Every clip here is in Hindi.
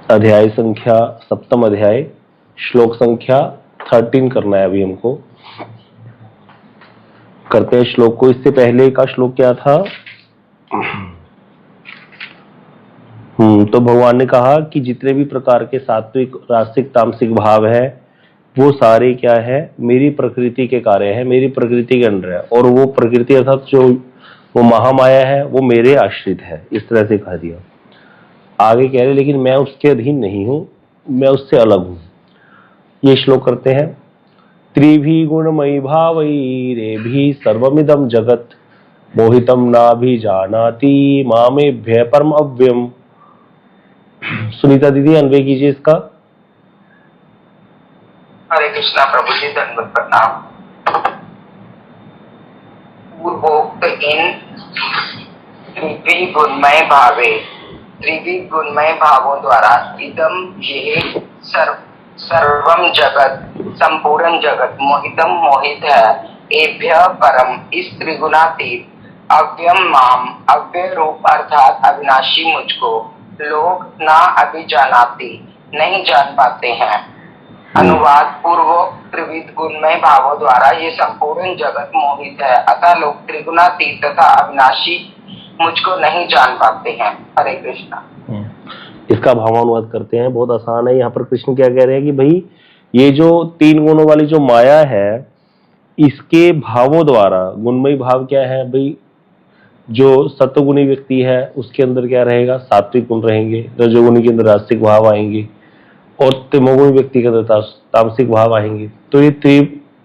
अध्याय संख्या 7वां अध्याय, श्लोक संख्या 13 करना है अभी हमको। करते हैं श्लोक को। इससे पहले का श्लोक क्या था? तो भगवान ने कहा कि जितने भी प्रकार के सात्विक, रासिक, तामसिक भाव है वो सारे क्या है? मेरी प्रकृति के कार्य है, मेरी प्रकृति के अंडर है। और वो प्रकृति अर्थात जो वो महामाया है वो मेरे आश्रित है, इस तरह से कह दिया। आगे कह रहे लेकिन मैं उसके अधीन नहीं हूं, मैं उससे अलग हूं। ये श्लोक करते हैं। त्रिभी गुणमयी भावैरेभि सर्वमिदं जगत मोहितम नाभिजानाति मामेभ्य परम अव्ययम। सुनीता दीदी अन्वय कीजिए इसका। हरे कृष्णा प्रभु जी, धन्यवाद प्रणाम। पूर्वोक्त इन त्रिगुणमय भावे, त्रिगुणमय भावों द्वारा इदम ये सर्वम जगत, संपूर्ण जगत मोहितम मोहित है, एभ्य परम इस त्रिगुणातीत अव्ययम माम, अव्यय रूप अर्थात अविनाशी मुझको लोग ना अभिजानाति नहीं जान पाते हैं। अनुवाद पूर्वोक्त त्रिविध गुणमय भावों द्वारा ये संपूर्ण जगत मोहित है, अतः लोग त्रिगुणातीत तथा अविनाशी मुझको नहीं जान पाते हैं। हरे कृष्णा। इसका भावानुवाद करते हैं, बहुत आसान है। यहाँ पर कृष्ण क्या कह रहे हैं कि भाई ये जो तीन गुणों वाली जो माया है इसके भावों द्वारा, गुणमयी भाव क्या है भाई? जो सत्वगुणी व्यक्ति है उसके अंदर क्या रहेगा? सात्विक गुण रहेंगे। रजोगुणी के अंदर राजसिक भाव आएंगे और तमोगुणी व्यक्ति के अंदर तामसिक भाव आएंगे। तो ये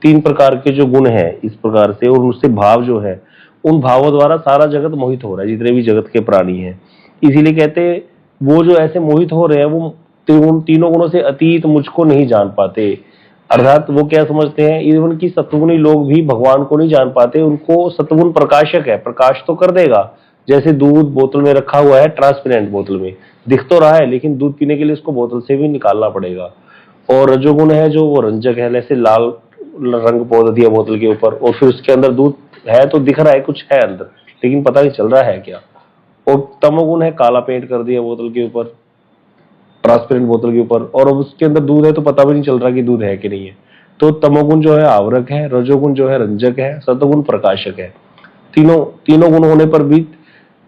तीन प्रकार के जो गुण हैं इस प्रकार से, और उससे भाव जो है उन भावों द्वारा सारा जगत मोहित हो रहा है, जितने भी जगत के प्राणी हैं। इसीलिए कहते हैं वो जो ऐसे मोहित हो रहे हैं वो तीनों गुणों से अतीत मुझको नहीं जान पाते। अर्थात वो क्या समझते हैं, इवन की सत्वगुणी लोग भी भगवान को नहीं जान पाते। उनको सत्वगुण प्रकाशक है, प्रकाश तो कर देगा। जैसे दूध बोतल में रखा हुआ है, ट्रांसपेरेंट बोतल में दिख तो रहा है, लेकिन दूध पीने के लिए उसको बोतल से भी निकालना पड़ेगा। और रजोगुण है जो वो रंजक है, जैसे लाल रंग पोत दिया बोतल के ऊपर और फिर उसके अंदर दूध है तो दिख रहा है कुछ है अंदर, लेकिन पता नहीं चल रहा है क्या। और तमोगुण है, काला पेंट कर दिया बोतल के ऊपर, ट्रांसपेरेंट बोतल के ऊपर, और अब उसके अंदर दूध है तो पता भी नहीं चल रहा कि दूध है कि नहीं है। तो तमोगुण जो है आवरक है, रजोगुण जो है रंजक है, सतोगुण प्रकाशक है। तीनों गुण होने पर भी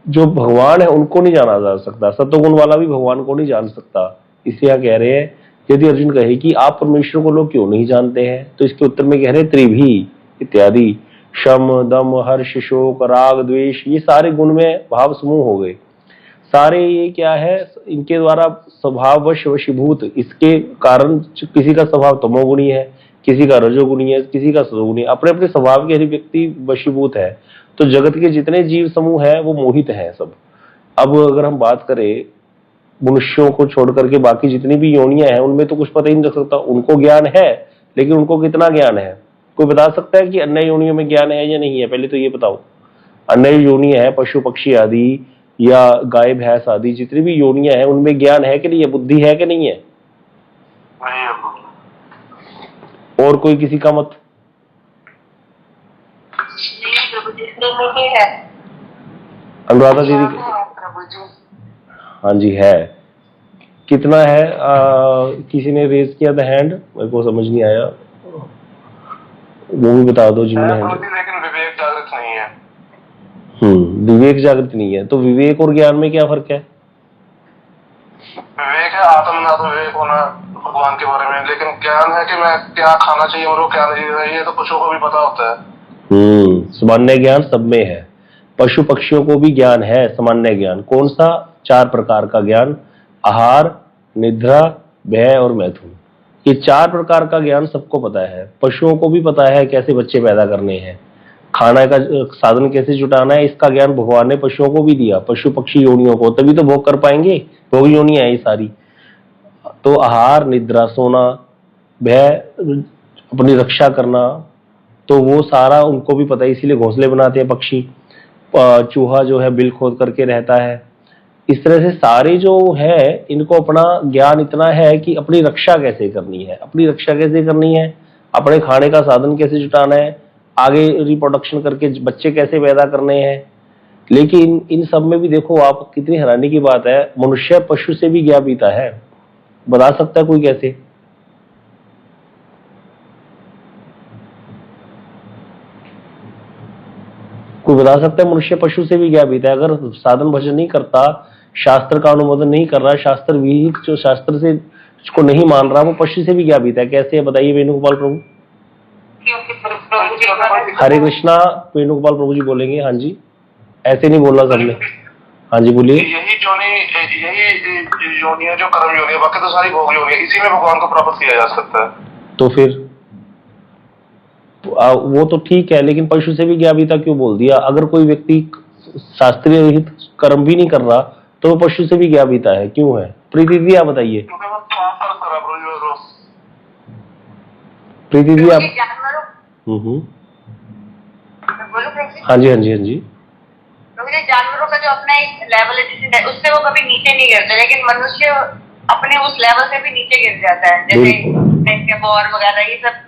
जो भगवान है उनको नहीं जाना जा सकता। सतोगुण वाला भी भगवान को नहीं जान सकता। इसलिए यहाँ कह रहे हैं, यदि अर्जुन कहे कि आप परमेश्वर को लोग क्यों नहीं जानते हैं, तो इसके उत्तर में कह रहे त्रिभी इत्यादि, शम दम हर्ष शोक राग द्वेष, ये सारे गुण में भाव समूह हो गए सारे। ये क्या है? इनके द्वारा स्वभाव वशीभूत, इसके कारण किसी का स्वभाव तमोगुणी है, किसी का रजोगुणी है, किसी का सतोगुणी, अपने अपने स्वभाव के हर व्यक्ति वशीभूत है। तो जगत के जितने जीव समूह है वो मोहित है सब। अब अगर हम बात करें मनुष्यों को छोड़ करके बाकी जितनी भी योनियां हैं उनमें तो कुछ पता ही नहीं रख सकता। उनको ज्ञान है लेकिन उनको कितना ज्ञान है? कोई बता सकता है कि अन्य योनियों में ज्ञान है या नहीं है? पहले तो ये बताओ। अन्य योनियां है, पशु पक्षी आदि या गाय भैंस आदि जितनी भी योनियां हैं उनमें ज्ञान है कि नहीं है? बुद्धि है कि नहीं है? और कोई किसी का मत? अनुराधा दीदी? हाँ जी है। कितना है? किसी ने रेज किया था हैंड, मेरे को समझ नहीं आया, वो भी बता दो जिन्होंने हैंड। लेकिन विवेक जागृत नहीं है। विवेक जागृत नहीं है। तो विवेक और ज्ञान में क्या फर्क है? विवेक है आत्मनाथ विवेक होना भगवान के बारे में, लेकिन ज्ञान है कि मैं क्या खाना चाहिए और क्या नहीं चाहिए, ये तो पशुओं को भी पता होता है। सामान्य ज्ञान सब में है। पशु पक्षियों को भी ज्ञान है, सामान्य ज्ञान। कौन सा? 4 प्रकार का ज्ञान, आहार, निद्रा, भय और मैथुन। ये 4 प्रकार का ज्ञान सबको पता है। पशुओं को भी पता है कैसे बच्चे पैदा करने हैं, खाना का साधन कैसे जुटाना है, इसका ज्ञान भगवान ने पशुओं को भी दिया, पशु पक्षी योनियों को, तभी तो भोग कर पाएंगे। भोग योनियां है ये सारी। तो आहार, निद्रा, सोना, भय, अपनी रक्षा करना, तो वो सारा उनको भी पता है, इसीलिए घोंसले बनाते हैं पक्षी। चूहा जो है बिल खोद करके रहता है। इस तरह से सारे जो है इनको अपना ज्ञान इतना है कि अपनी रक्षा कैसे करनी है, अपनी रक्षा कैसे करनी है, अपने खाने का साधन कैसे जुटाना है, आगे रिप्रोडक्शन करके बच्चे कैसे पैदा करने हैं। लेकिन इन सब में भी देखो आप, कितनी हैरानी की बात है, मनुष्य पशु से भी ज्ञान पीता है। बता सकता है कोई कैसे? कोई बता सकता है मनुष्य पशु से भी क्या बीता है? अगर साधन भजन नहीं करता, शास्त्र का अनुमोदन नहीं कर रहा, शास्त्र विहित जो शास्त्र से को नहीं मान रहा, वो पशु से भी क्या बीता है? कैसे है बताइए वेणुगोपाल प्रभु। हरे कृष्णा, वेणुगोपाल प्रभु जी बोलेंगे। हाँ जी, ऐसे नहीं बोलना सबने। हाँ जी बोलिए। यही योनि है जो कर्म योनि है, बाकी तो सारी भोग योनि है, इसी में भगवान को प्राप्त किया जा सकता है। तो फिर वो तो ठीक है, लेकिन पशु से भी क्या बीता क्यों बोल दिया? अगर कोई व्यक्ति शास्त्रीय रहित कर्म भी नहीं कर रहा तो वो पशु से भी क्या बीता है, क्यों है? प्रीति दी आप बताइए। प्रीति दी आप। हाँ जी हाँ जी हाँ जी। जानवरों का जो अपना एक लेवल है उससे वो कभी नीचे नहीं गिरते, लेकिन मनुष्य अपने उस लेवल से भी नीचे गिर जाता है, जैसे बॉर वगैरह ये सब।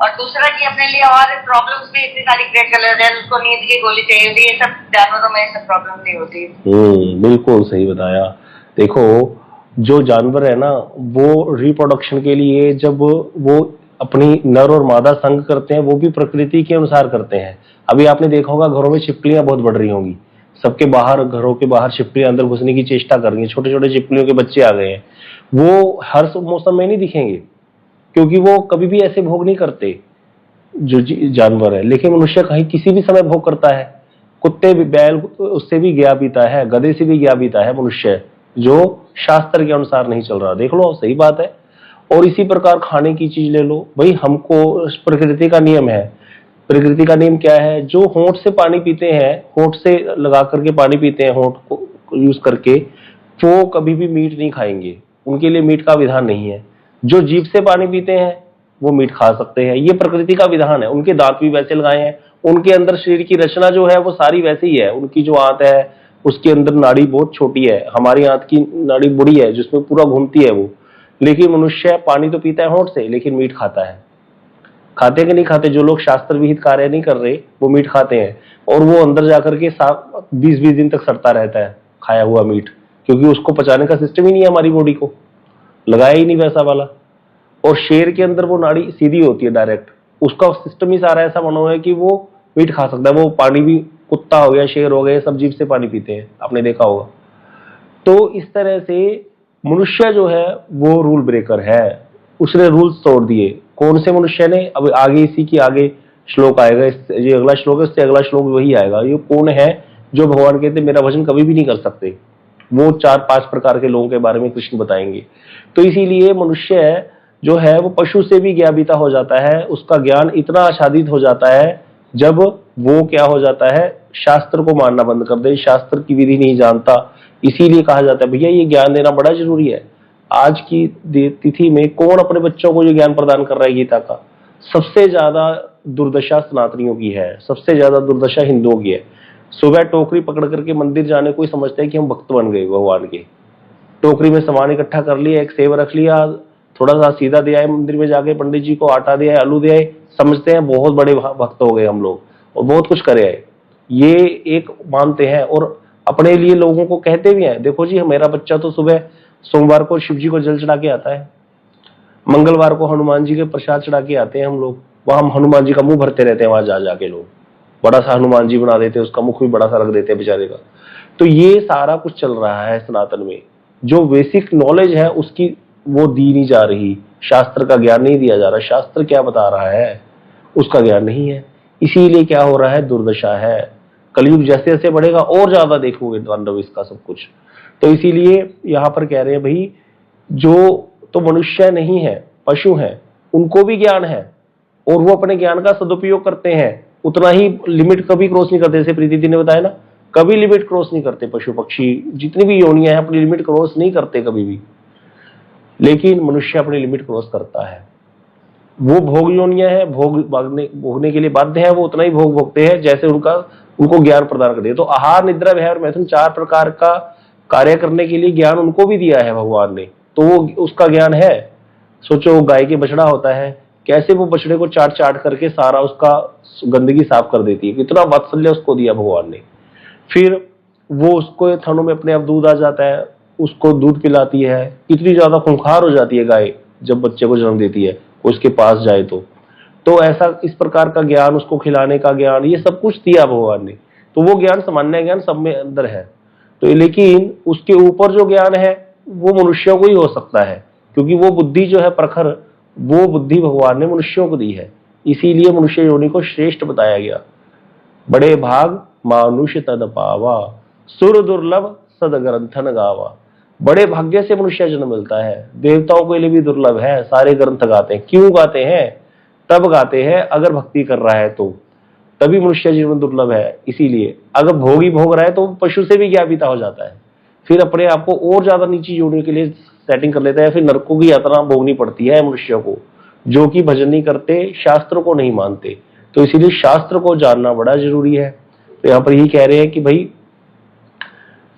और दूसरा कि अपने लिए और प्रॉब्लम्स भी इतनी सारी क्रिएट कर लेते हैं, उसको नींद की गोली चाहिए होती है, ये सब जानवरों में सब प्रॉब्लम नहीं होती। बिल्कुल सही बताया। देखो जो जानवर है ना, वो रिप्रोडक्शन के लिए जब वो अपनी नर और मादा संग करते हैं, वो भी प्रकृति के अनुसार करते हैं। अभी आपने देखा होगा घरों में छिपकलियां बहुत बढ़ रही होंगी, सबके बाहर, घरों के बाहर छिपकलियां अंदर घुसने की चेष्टा कर रही हैं, छोटे छोटे छिपकलियों के बच्चे आ गए हैं। वो हर मौसम में नहीं दिखेंगे क्योंकि वो कभी भी ऐसे भोग नहीं करते जो जानवर है, लेकिन मनुष्य कहीं किसी भी समय भोग करता है। कुत्ते भी, बैल उससे भी गया बीता है, गधे से भी गया बीता है मनुष्य, जो शास्त्र के अनुसार नहीं चल रहा। देख लो, सही बात है। और इसी प्रकार खाने की चीज ले लो भाई, हमको प्रकृति का नियम है। प्रकृति का नियम क्या है? जो होंठ से पानी पीते हैं, होंठ से लगा करके पानी पीते हैं, होंठ को यूज करके, वो कभी भी मीट नहीं खाएंगे, उनके लिए मीट का विधान नहीं है। जो जीभ से पानी पीते हैं वो मीट खा सकते हैं, ये प्रकृति का विधान है। उनके दांत भी वैसे लगाए हैं, उनके अंदर शरीर की रचना जो है वो सारी वैसे ही है। उनकी जो आंत है उसके अंदर नाड़ी बहुत छोटी है, हमारी आंत की नाड़ी बड़ी है जिसमें पूरा घूमती है वो। लेकिन मनुष्य पानी तो पीता है होंठ से, लेकिन मीट खाता है। खाते कि नहीं खाते? जो लोग शास्त्र विहित कार्य नहीं कर रहे वो मीट खाते हैं, और वो अंदर जाकर के 20-20 दिन तक सड़ता रहता है खाया हुआ मीट, क्योंकि उसको पचाने का सिस्टम ही नहीं है, हमारी बॉडी को लगाया ही नहीं वैसा वाला। और शेर के अंदर वो नाड़ी सीधी होती है डायरेक्ट, उसका सिस्टम ही सारा ऐसा बना हुआ है कि वो मीट खा सकता है। वो पानी भी, कुत्ता हो गया, शेर हो गया, सब जीभ से पानी पीते हैं, आपने देखा होगा। तो इस तरह से मनुष्य जो है वो रूल ब्रेकर है, उसने रूल्स तोड़ दिए। कौन से मनुष्य ने? अब आगे इसी की आगे श्लोक आएगा, ये अगला श्लोक है, इससे अगला श्लोक वही आएगा। ये कौन है जो भगवान कहते मेरा भजन कभी भी नहीं कर सकते? वो 4-5 प्रकार के लोगों के बारे में कृष्ण बताएंगे। तो इसीलिए मनुष्य जो है वो पशु से भी ज्ञाबिता हो जाता है, उसका ज्ञान इतना आच्छादित हो जाता है जब वो क्या हो जाता है, शास्त्र को मानना बंद कर दे, शास्त्र की विधि नहीं जानता। इसीलिए कहा जाता है भैया ये ज्ञान देना बड़ा जरूरी है। आज की तिथि में कौन अपने बच्चों को ये ज्ञान प्रदान कर रहा है गीता का? सबसे ज्यादा दुर्दशा सनातनियों की है, सबसे ज्यादा दुर्दशा हिंदुओं की है। सुबह टोकरी पकड़ करके मंदिर जाने को ही समझते हैं कि हम भक्त बन गए भगवान के। टोकरी में सामान इकट्ठा कर लिया, एक सेव रख लिया, थोड़ा सा सीधा दे आए मंदिर में जाके, पंडित जी को आटा दे आए, आलू दे आए, समझते हैं बहुत बड़े भक्त हो गए हम लोग और बहुत कुछ करे आए। ये एक मानते हैं और अपने लिए लोगों को कहते भी हैं, देखो जी मेरा बच्चा तो सुबह सोमवार को शिव जी को जल चढ़ा के आता है, मंगलवार को हनुमान जी के प्रसाद चढ़ा के आते हैं हम लोग। वहां हम हनुमान जी का मुंह भरते रहते हैं, वहां जा जाके लोग बड़ा सा हनुमान जी बना देते हैं, उसका मुख भी बड़ा सा रख देते हैं बेचारे का। तो ये सारा कुछ चल रहा है सनातन में। जो बेसिक नॉलेज है उसकी वो दी नहीं जा रही, शास्त्र का ज्ञान नहीं दिया जा रहा। शास्त्र क्या बता रहा है उसका ज्ञान नहीं है, इसीलिए क्या हो रहा है, दुर्दशा है। कलयुग जैसे जैसे बढ़ेगा और ज्यादा देखोगे तांडव इसका सब कुछ। तो इसीलिए यहाँ पर कह रहे हैं भाई जो तो मनुष्य नहीं है, पशु हैं, उनको भी ज्ञान है और वो अपने ज्ञान का सदुपयोग करते हैं। उतना ही लिमिट कभी क्रॉस नहीं करते, जैसे प्रीति दी ने बताया ना, कभी लिमिट क्रॉस नहीं करते। पशु पक्षी जितनी भी योनियां हैं अपनी लिमिट क्रॉस नहीं करते कभी भी, लेकिन मनुष्य अपनी लिमिट क्रॉस करता है। वो भोग योनियां है, भोगने के लिए बाध्य है, वो उतना ही भोग भोगते हैं जैसे उनको ज्ञान प्रदान कर दिया। तो आहार, निद्रा, विहार, मैथुन 4 प्रकार का कार्य करने के लिए ज्ञान उनको भी दिया है भगवान ने, तो वो उसका ज्ञान है। सोचो गाय के बछड़ा होता है, कैसे वो बछड़े को चाट चाट करके सारा उसका गंदगी साफ कर देती है, कितना वात्सल्य उसको दिया भगवान ने। फिर वो उसको थनों में अपने आप दूध आ जाता है, उसको दूध पिलाती है, इतनी ज्यादा खूंखार हो जाती है गाय जब बच्चे को जन्म देती है, उसके पास जाए तो ऐसा इस प्रकार का ज्ञान, उसको खिलाने का ज्ञान, ये सब कुछ दिया भगवान ने। तो वो ज्ञान, सामान्य ज्ञान सब में अंदर है। तो लेकिन उसके ऊपर जो ज्ञान है वो मनुष्यों को ही हो सकता है, क्योंकि वो बुद्धि जो है प्रखर, वो बुद्धि भगवान ने मनुष्यों को दी है। इसीलिए मनुष्य योनि को श्रेष्ठ बताया गया। बड़े भाग मानुष्य तद पावा, सुर दुर्लभ सद ग्रंथन गावा। बड़े भाग्य से मनुष्य जन्म मिलता है। देवताओं के लिए भी दुर्लभ है, सारे ग्रंथ गाते हैं। क्यों गाते हैं? तब गाते हैं अगर भक्ति कर रहा है तो, तभी मनुष्य जीवन दुर्लभ है। इसीलिए अगर भोग ही भोग रहा है तो पशु से भी ज्ञापिता हो जाता है, फिर अपने आप को और ज्यादा नीची जोड़ने के लिए सेटिंग कर लेता है, फिर नरकों की यात्रा भोगनी पड़ती है मनुष्य को, जो कि भजन नहीं करते, शास्त्र को नहीं मानते। तो इसीलिए शास्त्र को जानना बड़ा जरूरी है। तो यहाँ पर यही कह रहे हैं कि भाई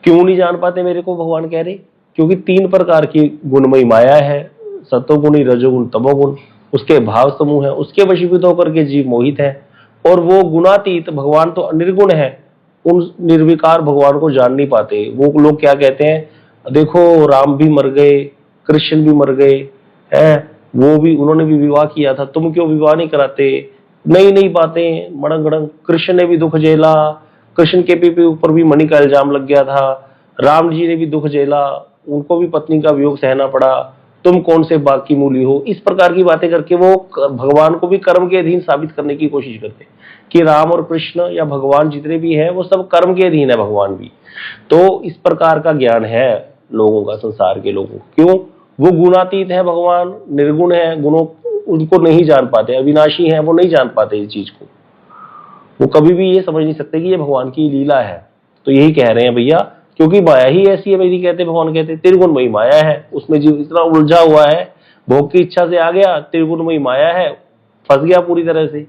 क्यों नहीं जान पाते मेरे को, भगवान कह रहे क्योंकि 3 प्रकार की गुणमयी माया है, सतोगुणी, रजोगुण, तमोगुण, उसके भाव समूह है, उसके वशीभूत होकर के जीव मोहित है। और वो गुणातीत भगवान तो निर्गुण है, उन निर्विकार भगवान को जान नहीं पाते। वो लोग क्या कहते हैं, देखो राम भी मर गए, कृष्ण भी मर गए हैं, वो भी, उन्होंने भी विवाह किया था, तुम क्यों विवाह नहीं कराते? नई नई बातें, मड़ंग गड़ंग। कृष्ण ने भी दुख झेला, कृष्ण के ऊपर भी मणि का इल्जाम लग गया था, राम जी ने भी दुख झेला, उनको भी पत्नी का वियोग सहना पड़ा, तुम कौन से बाग की मूली हो। इस प्रकार की बातें करके वो भगवान को भी कर्म के अधीन साबित करने की कोशिश करते कि राम और कृष्ण या भगवान जितने भी हैं वो सब कर्म के अधीन है, भगवान भी। तो इस प्रकार का ज्ञान है लोगों का, संसार के लोगों। क्यों? वो गुणातीत है, भगवान निर्गुण है, गुणों उनको नहीं जान पाते, अविनाशी है, वो नहीं जान पाते इस चीज को। वो कभी भी ये समझ नहीं सकते कि ये भगवान की लीला है। तो यही कह रहे हैं भैया, क्योंकि माया ही ऐसी है मेरी, कहते भगवान कहते त्रिगुणमयी माया है, उसमें जीव इतना उलझा हुआ है, भोग की इच्छा से आ गया, त्रिगुणमयी माया है, फंस गया पूरी तरह से।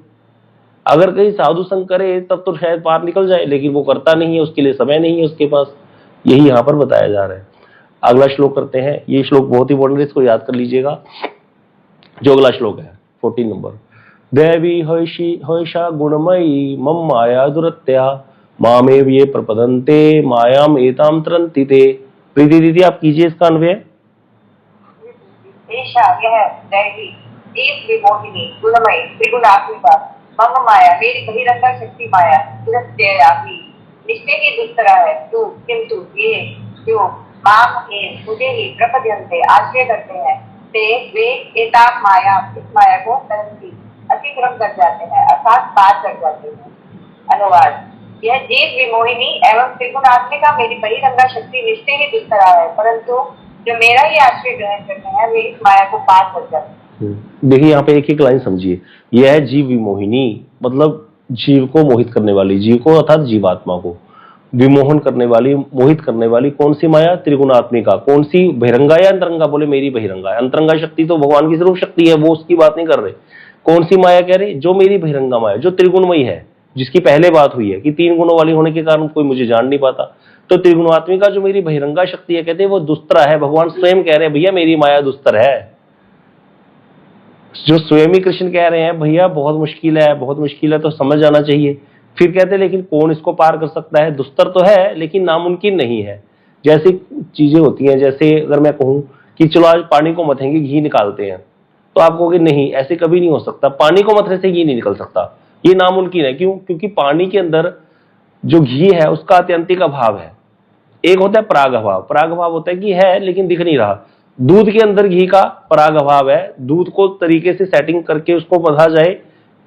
अगर कहीं साधु संग करे तब तो शायद पार निकल जाए, लेकिन वो करता नहीं है, उसके लिए समय नहीं है उसके पास। यही यहाँ पर बताया जा रहा है। अगला श्लोक करते हैं। ये श्लोक बहुत ही इंपॉर्टेंट है, इसको याद कर लीजिएगा। जो अगला श्लोक है 14 नंबर, देवी हयशा गुणमयी मम माया दुरत्या मामेव ये प्रपदन्ते मायाम एताम तरन्ति ते। प्रीति दीदी आप कीजिए इसका अन्वय। ईशा यह दैवी एक विमोहिनी गुणमयी त्रिगुणात्मिका मम माया मेरी बहिरंगा शक्ति माया दुरत्ययापि निश्चय ही दुष्करा है तू, किंतु ये जो माम हे मुझे ही प्रपद्यन्ते आश्रय करते हैं, ते वे एताम माया इस माया को तरन्ति अतिक्रम कर जाते हैं, अर्थात पार कर जाते हैं। अनुवाद, यह जीव विमोहिनी एवं त्रिगुणात्मिका मेरी बहिरंगा शक्ति निश्चय ही दुष्करा है, परंतु जो मेरा ही आश्रय ग्रहण करते हैं वे इस माया को पार कर जाते हैं। देखिए यहाँ पे एक एक लाइन समझिए। यह है जीव विमोहिनी, मतलब जीव को मोहित करने वाली, जीव को अर्थात जीवात्मा को विमोहन करने वाली, मोहित करने वाली कौन सी माया? त्रिगुणात्मिका। कौन सी? बहिरंगा या अंतरंगा? बोले मेरी बहिरंगा है। अंतरंगा शक्ति तो भगवान की स्वरूप शक्ति है, वो उसकी बात नहीं कर रहे। कौन सी माया कह रहे? जो मेरी बहिरंगा माया, जो त्रिगुणमयी है, जिसकी पहले बात हुई है कि 3 गुणों वाली होने के कारण कोई मुझे जान नहीं पाता। तो त्रिगुणात्मिका जो मेरी बहिरंगा शक्ति है, कहते हैं वो दुस्तर है। भगवान स्वयं कह रहे हैं भैया मेरी माया दुस्तर है। जो स्वयं ही कृष्ण कह रहे हैं भैया बहुत मुश्किल है, बहुत मुश्किल है, तो समझ जाना चाहिए। फिर कहते हैं लेकिन कौन इसको पार कर सकता है? दुस्तर तो है लेकिन नामुमकिन नहीं है। जैसी चीजें होती हैं, जैसे अगर मैं कहूं कि चलो आज पानी को मथेंगे, घी निकालते हैं, तो आप कहोगे नहीं ऐसे कभी नहीं हो सकता, पानी को मथने से घी नहीं निकल सकता, ये नामुमकिन है। क्यों? क्योंकि पानी के अंदर जो घी है उसका आत्यंतिक अभाव है। एक होता है पराग अभाव, पराग अभाव होता है कि है लेकिन दिख नहीं रहा। दूध के अंदर घी का पराग अभाव है, दूध को तरीके से सेटिंग करके उसको मथा जाए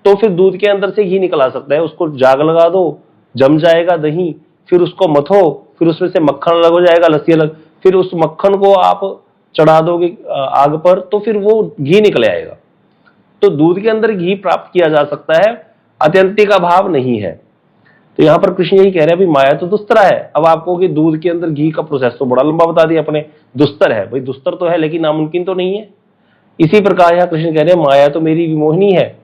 तो फिर दूध के अंदर से घी निकल आ सकता है। उसको जाग लगा दो, जम जाएगा दही, फिर उसको मथो, फिर उसमें से मक्खन अलग हो जाएगा, लस्सी अलग, फिर उस मक्खन को आप चढ़ा दोगे आग पर तो फिर वो घी निकल आएगा। तो दूध के अंदर घी प्राप्त किया जा सकता है, आत्यंतिक अभाव नहीं है। तो यहां पर कृष्ण यही कह रहे हैं भाई माया तो दुस्तर है। अब आपको कि दूध के अंदर घी का प्रोसेस तो बड़ा लंबा बता दिया अपने, दुस्तर है भाई, दुस्तर तो है लेकिन नामुमकिन तो नहीं है। इसी प्रकार यहाँ कृष्ण कह रहे हैं माया तो मेरी विमोहिनी है,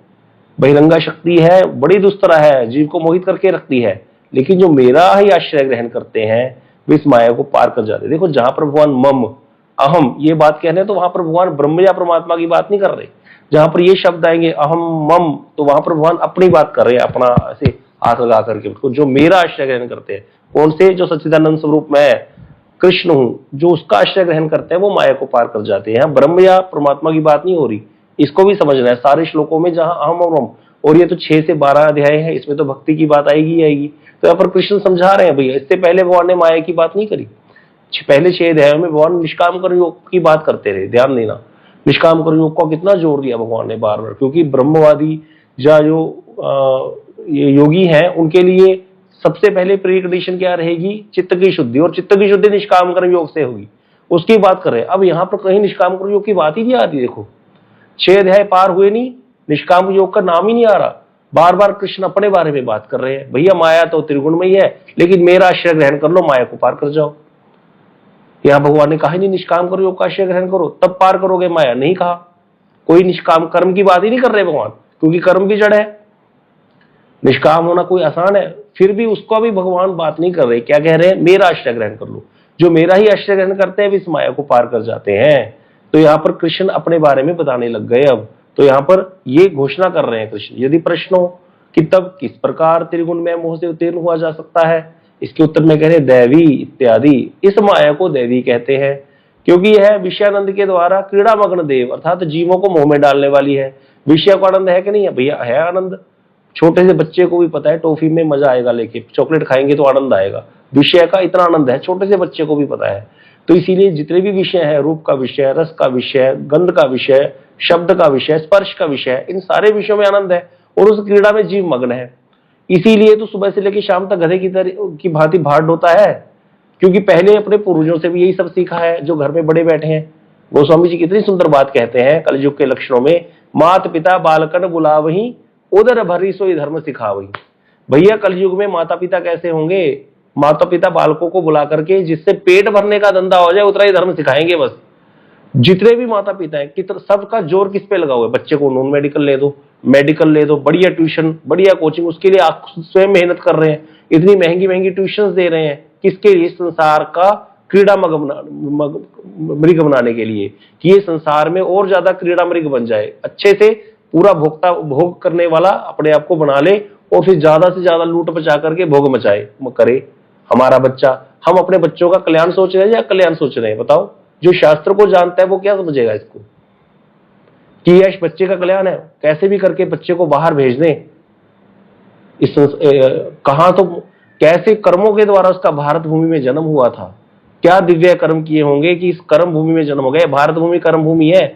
बहिरंगा शक्ति है, बड़ी दुस्तरा है, जीव को मोहित करके रखती है, लेकिन जो मेरा ही आश्रय ग्रहण करते हैं वे इस माया को पार कर जाते हैं। देखो जहां पर भगवान मम अहम ये बात कह रहे हैं तो वहां पर भगवान ब्रह्म या परमात्मा की बात नहीं कर रहे। जहां पर ये शब्द आएंगे अहम मम, तो वहां पर भगवान अपनी बात कर रहे हैं, अपना ऐसे हाथ लगा करके, जो मेरा आश्रय ग्रहण करते हैं। कौन से? जो सच्चिदानंद स्वरूप में है, कृष्ण हूं, जो उसका आश्रय ग्रहण करते हैं वो माया को पार कर जाते हैं। यहाँ ब्रह्म या परमात्मा की बात नहीं हो रही, इसको भी समझना है। सारे श्लोकों में जहां अहम और हम, और ये तो 6 से 12 अध्याय है, इसमें तो भक्ति की बात आएगी ही आएगी। तो यहाँ पर कृष्ण समझा रहे हैं भैया, इससे पहले भगवान ने माया की बात नहीं करी। पहले 6 अध्यायों में भगवान निष्काम कर्मयोग की बात करते रहे। ध्यान देना, निष्काम कर्मयोग को कितना जोर दिया भगवान ने बार बार, क्योंकि ब्रह्मवादी या जो ये योगी हैं उनके लिए सबसे पहले प्री कंडीशन क्या रहेगी? चित्त की शुद्धि, और चित्त की शुद्धि निष्काम कर्म योग से होगी, उसकी बात कर रहे हैं। अब यहाँ पर कहीं निष्काम कर्म योग की बात ही नहीं आ रही। देखो 6 अध्याय पार हुए नहीं, निष्काम योग का नाम ही नहीं आ रहा। बार बार कृष्ण अपने बारे में बात कर रहे हैं, भैया माया तो त्रिगुणमयी है, लेकिन मेरा आश्रय ग्रहण कर लो, माया को पार कर जाओ। यहाँ भगवान ने कहा नहीं निष्काम कर्म योग का आश्रय ग्रहण करो तब पार करोगे माया, नहीं कहा। कोई निष्काम कर्म की बात ही नहीं कर रहे भगवान, क्योंकि कर्म की जड़ है। निष्काम होना कोई आसान है, फिर भी उसको भी भगवान बात नहीं कर रहे। क्या कह रहे हैं? मेरा आश्रय ग्रहण कर लो। जो मेरा ही आश्रय ग्रहण करते हैं वे इस माया को पार कर जाते हैं। तो यहाँ पर कृष्ण अपने बारे में बताने लग गए। अब तो यहाँ पर ये घोषणा कर रहे हैं कृष्ण, यदि प्रश्न हो कि तब किस प्रकार त्रिगुण में मोह से उत्तीर्ण हुआ जा सकता है, इसके उत्तर में कह रहे दैवी इत्यादि। इस माया को दैवी कहते हैं, क्योंकि यह विषयानंद के द्वारा क्रीड़ा मग्न देव अर्थात जीवों को मोह में डालने वाली है। विषय को आनंद है कि नहीं है भैया? है आनंद। छोटे से बच्चे को भी पता है टॉफी में मजा आएगा, लेके चॉकलेट खाएंगे तो आनंद आएगा। विषय का इतना आनंद है, छोटे से बच्चे को भी पता है। तो इसीलिए जितने भी विषय है, रूप का विषय, रस का विषय, गंध का विषय, शब्द का विषय, स्पर्श का विषय, इन सारे विषयों में आनंद है और उस क्रीड़ा में जीव मग्न है। इसीलिए तो सुबह से लेकर शाम तक गधे की भांति भाड़ होता है, क्योंकि पहले अपने पूर्वजों से भी यही सब सीखा है जो घर में बड़े बैठे हैं। गोस्वामी जी कितनी सुंदर बात कहते हैं कलयुग के लक्षणों में, मात पिता बालकन बुलावही उदर भरी सोई धर्म सिखावही। भैया कलयुग में माता पिता कैसे होंगे? माता पिता बालकों को बुला करके जिससे पेट भरने का धंधा हो जाए उतना ही धर्म सिखाएंगे बस। जितने भी माता पिता हैं कितना सबका जोर किस पे लगा हुआ है? बच्चे को नॉन मेडिकल ले दो, मेडिकल ले दो, बढ़िया ट्यूशन, बढ़िया कोचिंग, उसके लिए आप स्वयं मेहनत कर रहे हैं, इतनी महंगी महंगी ट्यूशन दे रहे हैं। किसके लिए? संसार का क्रीड़ा मृग बनाने के लिए, कि ये संसार में और ज्यादा क्रीड़ा मृग बन जाए, अच्छे से पूरा भोग करने वाला अपने आप को बना ले और फिर ज्यादा से ज्यादा लूट बचा करके भोग मचाए करे हमारा बच्चा। हम अपने बच्चों का कल्याण सोच रहे हैं या कल्याण सोच रहे हैं? बताओ। जो शास्त्र को जानता है वो क्या समझेगा इसको कि यश बच्चे का कल्याण है? कैसे भी करके बच्चे को बाहर भेज दें। इस कहां तो कैसे कर्मों के द्वारा उसका भारत भूमि में जन्म हुआ था, क्या दिव्य कर्म किए होंगे कि इस कर्म भूमि में जन्म हो गए। भारत भूमि कर्म भूमि है,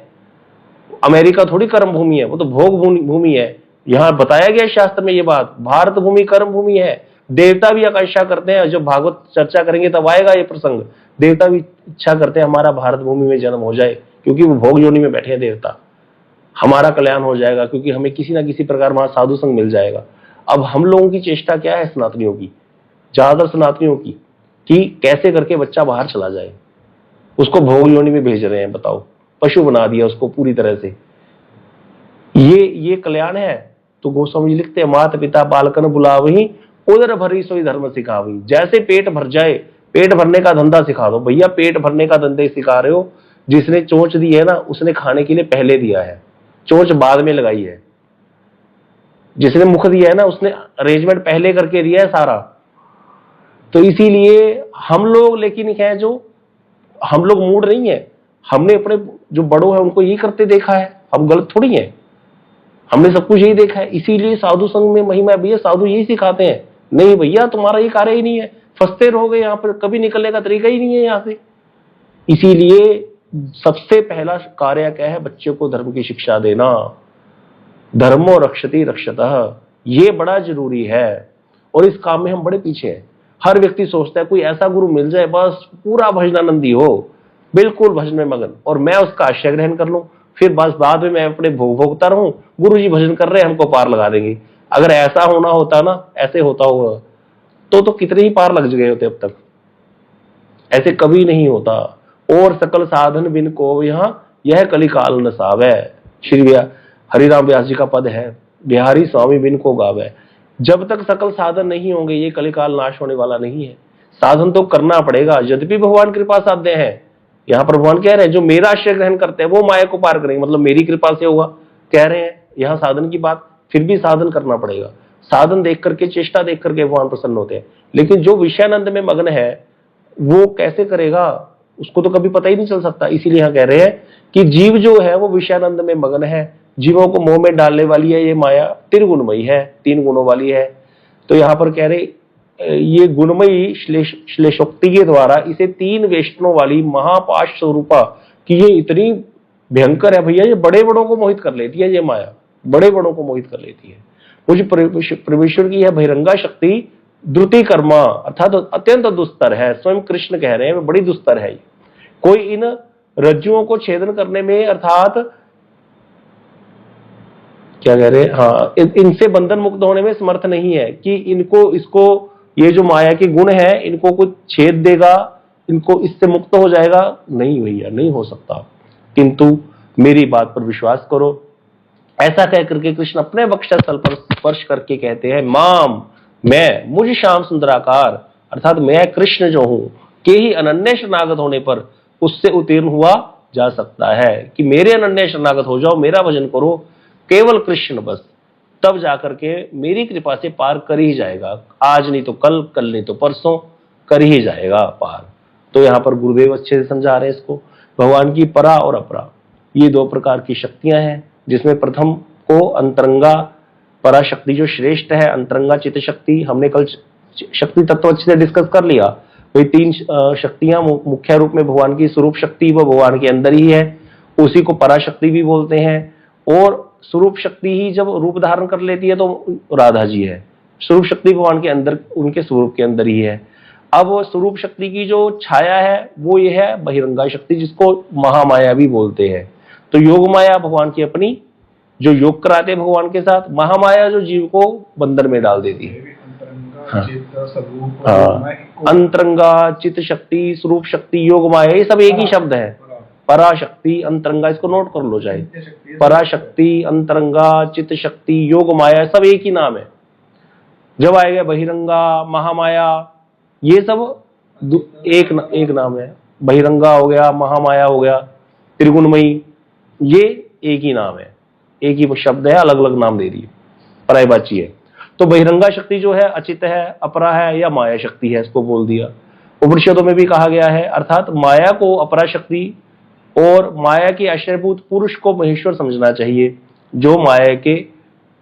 अमेरिका थोड़ी कर्म भूमि है, वो तो भोग भूमि है। यहां बताया गया शास्त्र में ये बात, भारत भूमि कर्म भूमि है। देवता भी आकांक्षा करते हैं, जब भागवत चर्चा करेंगे तब आएगा ये प्रसंग। देवता भी इच्छा करते हैं हमारा भारत भूमि में जन्म हो जाए, क्योंकि वो भोग योनि में बैठे हैं देवता। हमारा कल्याण हो जाएगा क्योंकि हमें किसी ना किसी प्रकार वहां साधु संग मिल जाएगा। अब हम लोगों की चेष्टा क्या है सनातनियों की, ज्यादातर सनातनियों की, कि कैसे करके बच्चा बाहर चला जाए, उसको भोग योनि में भेज रहे हैं। बताओ, पशु बना दिया उसको पूरी तरह से। ये कल्याण है? तो गोस्वामी जी लिखते हैं माता पिता बालकन बुलावही उदर भरी सोई धर्म सिखावही। जैसे पेट भर जाए, पेट भरने का धंधा सिखा दो। भैया पेट भरने का धंधे सिखा रहे हो, जिसने चोंच दी है ना उसने खाने के लिए पहले दिया है, चोंच बाद में लगाई है। जिसने मुख दिया है ना उसने अरेंजमेंट पहले करके दिया है सारा। तो इसीलिए हम लोग, लेकिन क्या है, जो हम लोग मूड नहीं है, हमने अपने जो बड़ों है उनको यही करते देखा है, हम गलत थोड़ी है, हमने सब कुछ यही देखा है। इसीलिए साधु संघ में महिमा है भैया, साधु यही सिखाते हैं। नहीं भैया तुम्हारा ये कार्य ही नहीं है, फंसते रहोगे यहाँ पर, कभी निकलने का तरीका ही नहीं है यहाँ से। इसीलिए सबसे पहला कार्य क्या है? बच्चे को धर्म की शिक्षा देना। धर्मो रक्षति रक्षतः, ये बड़ा जरूरी है और इस काम में हम बड़े पीछे हैं। हर व्यक्ति सोचता है कोई ऐसा गुरु मिल जाए बस पूरा भजनानंदी हो, बिल्कुल भजन में मगन, और मैं उसका आश्रय ग्रहण कर लूं, फिर बस बाद में मैं अपने भोगता रहूं, गुरु जी भजन कर रहे हैं हमको पार लगा देंगे। अगर ऐसा होना होता ना, ऐसे होता होगा तो कितने ही पार लग गए होते अब तक। ऐसे कभी नहीं होता। और सकल साधन बिन को यहाँ यह कलिकाल न सावै। श्री हरिराम व्यास जी का पद है, बिहारी स्वामी बिन को गावे। जब तक सकल साधन नहीं होंगे ये कलिकाल नाश होने वाला नहीं है। साधन तो करना पड़ेगा, यद्यपि भगवान कृपा साध्य है। यहाँ पर भगवान कह रहे हैं जो मेरा आश्रय ग्रहण करते हैं वो माया को पार करेंगे, मतलब मेरी कृपा से होगा, कह रहे हैं यहाँ साधन की बात। फिर भी साधन करना पड़ेगा, साधन देख करके, चेष्टा देख करके भगवान प्रसन्न होते हैं। लेकिन जो विषयानंद में मग्न है, वो कैसे करेगा, उसको तो कभी पता ही नहीं चल सकता। इसीलिए यहाँ कह रहे हैं कि जीव जो है वो विषयानंद में मगन है, जीवों को मोह में डालने वाली है ये माया, त्रिगुणमयी है, 3 गुणों वाली है। तो यहाँ पर कह रहे ये गुणमयी श्लेषोक्ति के द्वारा इसे 3 वेष्टनों वाली महापाश स्वरूपा कि ये इतनी भयंकर है भैया, ये बड़े बड़ों को मोहित कर लेती है, ये माया बड़े बड़ों को मोहित कर लेती है। मुझे परमेश्वर की यह बहिरंगा शक्ति द्रुति कर्मा अर्थात अत्यंत दुस्तर है, स्वयं कृष्ण कह रहे हैं बड़ी दुस्तर है। कोई इन रज्जुओं को छेदन करने में अर्थात क्या कह रहे हैं, हाँ, इनसे बंधन मुक्त होने में समर्थ नहीं है कि इनको इसको ये जो माया के गुण है इनको कुछ छेद देगा, इनको इससे मुक्त हो जाएगा, नहीं भैया, नहीं हो सकता। किंतु मेरी बात पर विश्वास करो, ऐसा कह करके कृष्ण अपने वक्षस्थल पर स्पर्श करके कहते हैं माम, मैं, मुझ श्याम सुंदराकार अर्थात मैं कृष्ण जो हूं के ही अनन्य शरणागत होने पर उससे उत्तीर्ण हुआ जा सकता है कि मेरे अनन्य शरणागत हो जाओ, मेरा भजन करो, केवल कृष्ण बस, तब जाकर के मेरी कृपा से पार कर ही जाएगा। आज नहीं तो कल, कल नहीं तो परसों कर ही जाएगा पार। तो यहाँ पर गुरुदेव अच्छे से समझा रहे हैं इसको। भगवान की परा और अपरा ये 2 प्रकार की शक्तियां हैं, जिसमें प्रथम को अंतरंगा पराशक्ति जो श्रेष्ठ है, अंतरंगा चित्त शक्ति, हमने कल शक्ति तत्व अच्छे से डिस्कस कर लिया। वही 3 शक्तियां मुख्य रूप में भगवान की स्वरूप शक्ति वो भगवान के अंदर ही है, उसी को पराशक्ति भी बोलते हैं। और स्वरूप शक्ति ही जब रूप धारण कर लेती है तो राधा जी है, स्वरूप शक्ति भगवान के अंदर, उनके स्वरूप के अंदर ही है। अब वो स्वरूप शक्ति की जो छाया है वो ये है बहिरंगा शक्ति, जिसको महामाया भी बोलते हैं। तो योग माया भगवान की अपनी जो योग कराते हैं भगवान के साथ, महामाया जो जीव को बंधन में डाल देती है। हाँ, अंतरंगा चित्त शक्ति, स्वरूप शक्ति, योग माया, ये सब एक ही शब्द है। पराशक्ति, अंतरंगा, इसको नोट कर लो चाहे, पराशक्ति, अंतरंगा, चित्त शक्ति, योग माया, सब एक ही नाम है। जब आएगा बहिरंगा, महामाया, ये सब एक नाम है। बहिरंगा हो गया, महामाया हो गया, त्रिगुणमयी, ये एक ही नाम है, एक ही शब्द है, अलग अलग नाम दे दिए, परायबाची है। तो बहिरंगा शक्ति जो है अचित है, अपरा है या माया शक्ति है, इसको बोल दिया। उपनिषदों में भी कहा गया है, अर्थात माया को अपरा शक्ति और माया के आश्रयभूत पुरुष को महेश्वर समझना चाहिए, जो माया के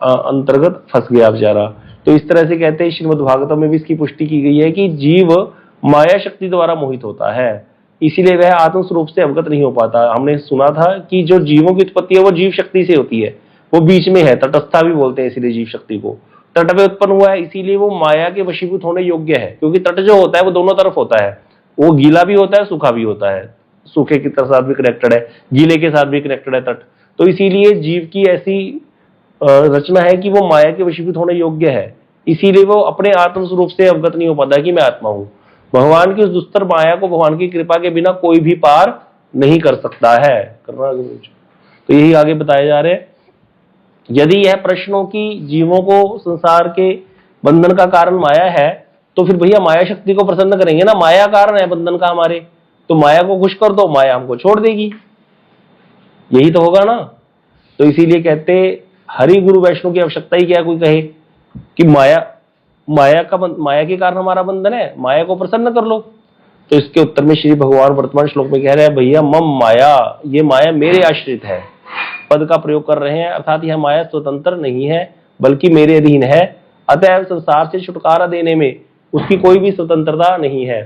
अंतर्गत फंस गया बेचारा। तो इस तरह से कहते हैं, श्रीमद् भागवतम में भी इसकी पुष्टि की गई है कि जीव माया शक्ति द्वारा मोहित होता है, इसीलिए वह आत्म स्वरूप से अवगत नहीं हो पाता। हमने सुना था कि जो जीवों की उत्पत्ति है वो जीव शक्ति से होती है, वो बीच में है, तटस्था भी बोलते हैं इसीलिए जीव शक्ति को। तट पे उत्पन्न हुआ है, इसीलिए वो माया के वशीभूत होने योग्य है, क्योंकि तट जो होता है वो दोनों तरफ होता है, वो गीला भी होता है, सूखा भी होता है, सूखे के साथ भी कनेक्टेड है, गीले के साथ भी कनेक्टेड है तट। तो इसीलिए जीव की ऐसी रचना है कि वो माया के वशीभूत होने योग्य है, इसीलिए वो अपने आत्म स्वरूप से अवगत नहीं हो पाता कि मैं आत्मा हूं। भगवान की उस दुस्तर माया को भगवान की कृपा के बिना कोई भी पार नहीं कर सकता है। तो यही आगे बताए जा रहे हैं। यदि यह प्रश्नों की जीवों को संसार के बंधन का कारण माया है, तो फिर भैया माया शक्ति को प्रसन्न करेंगे ना, माया कारण है बंधन का हमारे, तो माया को खुश कर दो, माया हमको छोड़ देगी, यही तो होगा ना। तो इसीलिए कहते हरि गुरु वैष्णव की आवश्यकता ही क्या, कोई कहे कि माया के कारण हमारा बंधन है, माया को प्रसन्न कर लो। तो इसके उत्तर में श्री भगवान वर्तमान श्लोक में कह रहे हैं, भैया मम माया, ये माया मेरे आश्रित है, पद का प्रयोग कर रहे हैं, अर्थात यह माया स्वतंत्र नहीं है बल्कि मेरे अधीन है, अतः संसार से छुटकारा देने में उसकी कोई भी स्वतंत्रता नहीं है।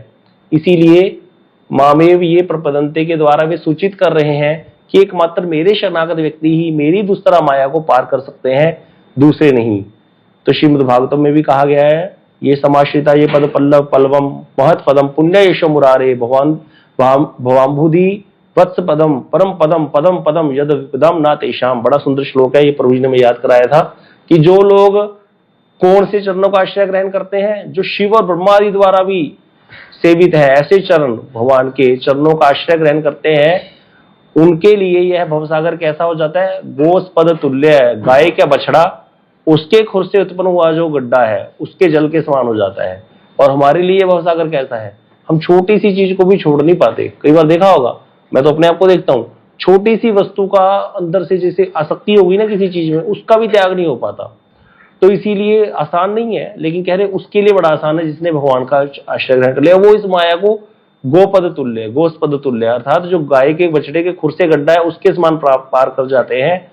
इसीलिए मामेव ये प्रपदंते के द्वारा वे सूचित कर रहे हैं कि एकमात्र मेरे शरणागत व्यक्ति ही मेरी दूसरा माया को पार कर सकते हैं, दूसरे नहीं। तो श्रीमद् भागवतम में भी कहा गया है, ये समाश्रिता ये पद पल्लव पल्लवम महत पदम पुण्य यशो मुरारे भगवान भवाम्भुधि वत्स पदम परम पदम पदम पदम यद विपदम ना तेषाम। बड़ा सुंदर श्लोक है, ये प्रभु जी ने मैं याद कराया था कि जो लोग कौन से चरणों का आश्रय ग्रहण करते हैं, जो शिव और ब्रह्मा आदि द्वारा भी सेवित है, ऐसे चरण भगवान के चरणों का आश्रय ग्रहण करते हैं, उनके लिए यह भवसागर कैसा हो जाता है, गोस पद तुल्य है, गाय का बछड़ा उसके खुर से उत्पन्न हुआ जो गड्ढा है उसके जल के समान हो जाता है। और हमारे लिए भवसागर कैसा है, हम छोटी सी चीज को भी छोड़ नहीं पाते। कई बार देखा होगा, मैं तो अपने आप को देखता हूँ, छोटी सी वस्तु का अंदर से जैसे आसक्ति होगी ना किसी चीज में, उसका भी त्याग नहीं हो पाता। तो इसीलिए आसान नहीं है, लेकिन कह रहे उसके लिए बड़ा आसान है जिसने भगवान का आश्रय ग्रहण कर लिया, वो इस माया को गोपद तुल्य, गोस्पद तुल्य, अर्थात जो गाय के बछड़े के खुर से गड्ढा है उसके समान पार कर जाते हैं,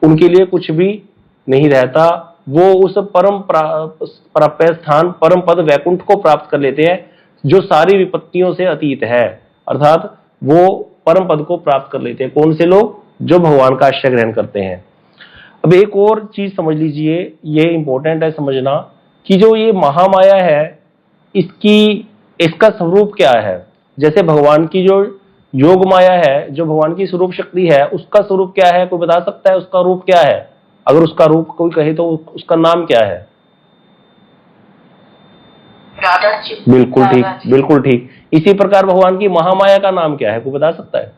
उनके लिए कुछ भी नहीं रहता। वो उस परम प्राप्य स्थान परम पद वैकुंठ को प्राप्त कर लेते हैं जो सारी विपत्तियों से अतीत है, अर्थात वो परम पद को प्राप्त कर लेते हैं। कौन से लोग? जो भगवान का आश्रय ग्रहण करते हैं। अब एक और चीज समझ लीजिए, ये इंपॉर्टेंट है समझना कि जो ये महामाया है इसका स्वरूप क्या है। जैसे भगवान की जो योग माया है, जो भगवान की स्वरूप शक्ति है, उसका स्वरूप क्या है? कोई बता सकता है उसका रूप क्या है? अगर उसका रूप कोई कहे तो उसका नाम क्या है? बिल्कुल ठीक, बिल्कुल ठीक। इसी प्रकार भगवान की महामाया का नाम क्या है? कोई बता सकता है?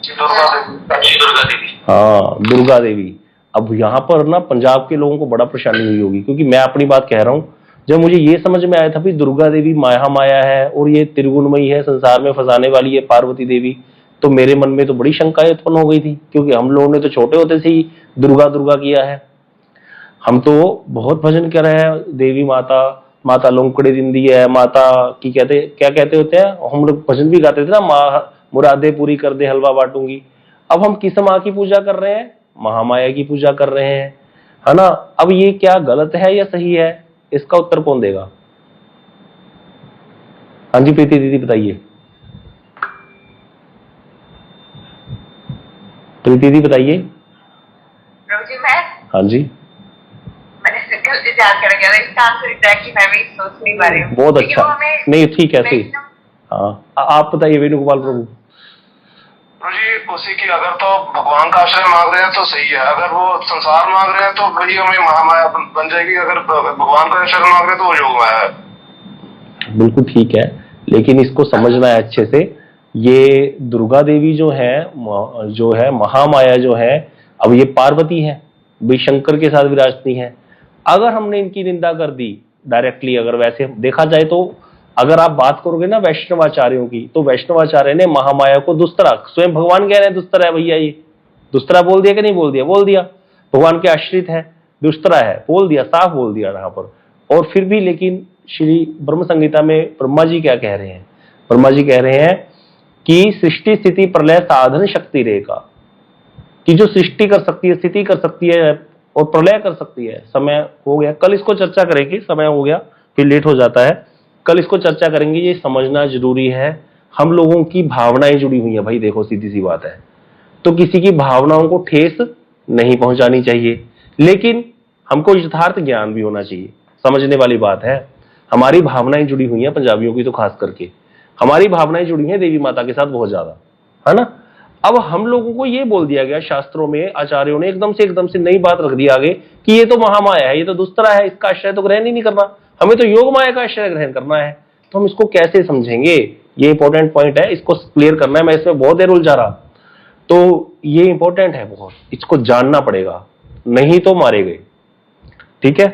दुर्गा देवी। हाँ, दुर्गा देवी। अब यहाँ पर ना पंजाब के लोगों को बड़ा परेशानी हुई होगी, क्योंकि मैं अपनी बात कह रहा हूँ। जब मुझे ये समझ में आया था भी दुर्गा देवी महामाया है और ये त्रिगुणमयी है, संसार में फंसाने वाली है पार्वती देवी, तो मेरे मन में तो बड़ी शंकाएं उत्पन्न हो गई थी, क्योंकि हम लोगों ने तो छोटे होते से ही दुर्गा दुर्गा किया है। हम तो बहुत भजन कर रहे हैं, देवी माता, माता लोंकड़ी दिंदी है, माता की क्या कहते होते हैं, हम लोग भजन भी गाते थे ना, माँ मुरादे पूरी कर दे हलवा बांटूंगी। अब हम किस माँ की पूजा कर रहे हैं? महामाया की पूजा कर रहे हैं, है ना। अब ये क्या गलत है या सही है? इसका उत्तर कौन देगा? हाँ जी प्रीति दीदी बताइए। प्रीति दीदी बताइए। प्रभु जी मैं हाँ जी, मैंने गलती से याद कर गया, इसका आंसर एग्जैक्टली मैं भी सोच नहीं पा रही हूँ। बहुत अच्छा। नहीं ठीक है, सही। हाँ आप बताइए वेणुगोपाल प्रभु। जी उसी की, अगर तो भगवान का आश्रय मांग रहे हैं तो सही है, अगर वो संसार मांग रहे हैं तो वही हमें महामाया बन जाएगी, अगर भगवान का आश्रय मांग रहे हैं तो वो योग माया है। बिल्कुल ठीक है, लेकिन इसको समझना है अच्छे से। ये दुर्गा देवी जो है महामाया जो है, अब ये पार्वती है, भी शंकर के साथ विराजती है। अगर हमने इनकी निंदा कर दी डायरेक्टली, अगर वैसे देखा जाए तो अगर आप बात करोगे ना वैष्णवाचार्यों की, तो वैष्णवाचार्य ने महामाया को दुस्तरा, स्वयं भगवान कह रहे हैं दुस्तरा है भैया, ये दुस्तरा बोल दिया कि नहीं बोल दिया? बोल दिया। भगवान के आश्रित है, दुस्तरा है, बोल दिया, साफ बोल दिया यहाँ पर। और फिर भी लेकिन श्री ब्रह्म संहिता में ब्रह्मा जी क्या कह रहे हैं? ब्रह्मा जी कह रहे हैं कि सृष्टि स्थिति प्रलय साधन शक्ति रेखा, कि जो सृष्टि कर सकती है, स्थिति कर सकती है और प्रलय कर सकती है। समय हो गया, कल इसको चर्चा करेंगे, समय हो गया फिर लेट हो जाता है, कल इसको चर्चा करेंगे। ये समझना जरूरी है, हम लोगों की भावनाएं जुड़ी हुई है भाई। देखो सीधी सी बात है, तो किसी की भावनाओं को ठेस नहीं पहुंचानी चाहिए, लेकिन हमको यथार्थ ज्ञान भी होना चाहिए। समझने वाली बात है, हमारी भावनाएं जुड़ी हुई हैं, पंजाबियों की तो खास करके हमारी भावनाएं जुड़ी हैं देवी माता के साथ बहुत ज्यादा, है ना। अब हम लोगों को ये बोल दिया गया शास्त्रों में, आचार्यों ने एकदम से नई बात रख दी आगे कि ये तो महामाया है, ये तो दुस्तरा है, इसका आश्रय तो ग्रहण ही नहीं करना, हमें तो योग माया का आश्रय ग्रहण करना है। तो हम इसको कैसे समझेंगे? ये इंपॉर्टेंट पॉइंट है, इसको क्लियर करना है। मैं इसमें बहुत देर उलझा रहा, तो ये इंपॉर्टेंट है बहुत, इसको जानना पड़ेगा, नहीं तो मारे गए। ठीक है।